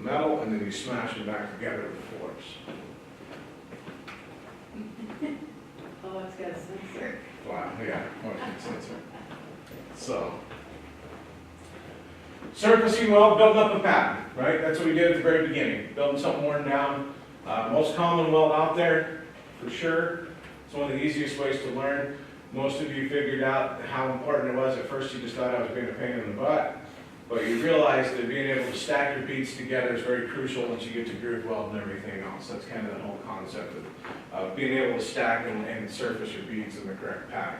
metal, and then you smash them back together with force. Oh, it's got a sensor. Wow, yeah, motion sensor. So, surfacing weld, building up a pattern, right? That's what we did at the very beginning, building something worn down. Most common weld out there, for sure. It's one of the easiest ways to learn. Most of you figured out how important it was. At first you just thought I was being a pain in the butt. But you realize that being able to stack your beads together is very crucial once you get to groove weld and everything else. That's kind of the whole concept of being able to stack and surface your beads in the correct pattern.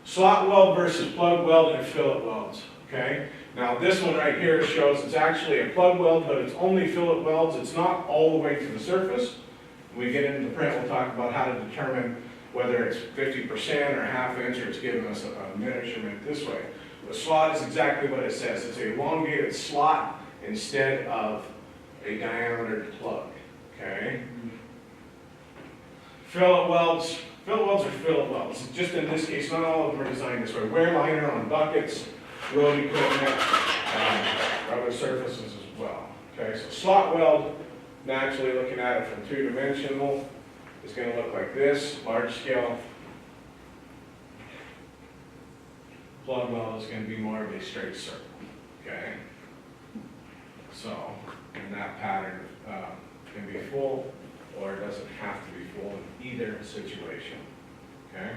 Slot weld versus plug weld and fillet welds, okay? Now this one right here shows it's actually a plug weld, but it's only fillet welds. It's not all the way to the surface. When we get into the print, we'll talk about how to determine whether it's 50% or ½ inch, or it's giving us a measurement this way. The slot is exactly what it says. It's an elongated slot instead of a diameter plug, okay? Fillet welds are fillet welds. Just in this case, not all of them are designed this way. Wear liner on buckets, road equipment, other surfaces as well. Okay, so slot weld, naturally looking at it from two-dimensional, is going to look like this, large scale. Plug weld is going to be more of a straight circle, okay? So, and that pattern can be full, or it doesn't have to be full in either situation, okay?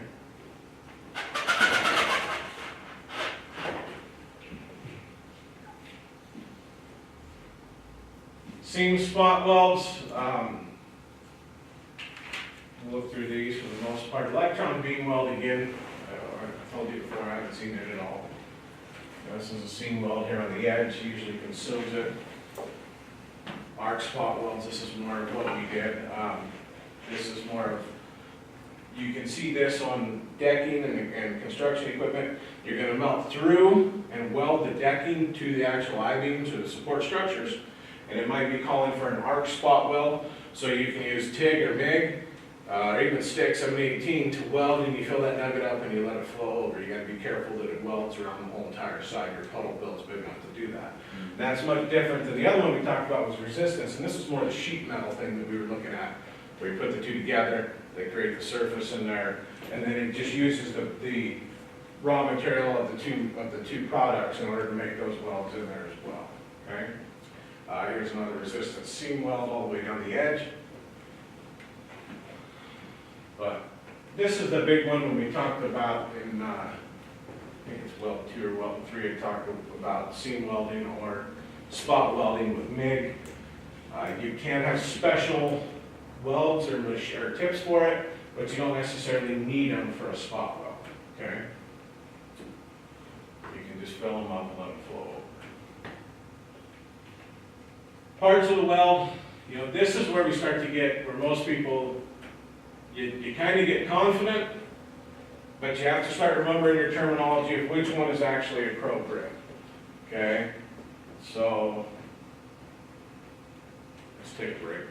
Seam spot welds, we'll look through these for the most part. Electron beam weld again, I told you before, I haven't seen it at all. This is a seam weld here on the edge, usually consumes it. Arc spot welds, this is more of what we did. This is more of, you can see this on decking and construction equipment. You're going to melt through and weld the decking to the actual I-beams or the support structures. And it might be calling for an arc spot weld, so you can use TIG or MIG, or even stick 718 to weld, and you fill that nugget up and you let it flow over. You got to be careful that it welds around the whole entire side. Your puddle build's big enough to do that. And that's much different than the other one we talked about was resistance, and this is more the sheet metal thing that we were looking at, where you put the two together, they create the surface in there, and then it just uses the raw material of the two products in order to make those welds in there as well. Okay. Here's another resistance seam weld all the way down the edge. But this is the big one when we talked about in, I think it's Weld 2 or Weld 3, I talked about seam welding or spot welding with MIG. You can have special welds or tips for it, but you don't necessarily need them for a spot weld, okay? You can just fill them up and let them flow over. Parts of the weld, you know, this is where we start to get, where most people, you kind of get confident, but you have to start remembering your terminology of which one is actually appropriate, okay? So, let's take a break.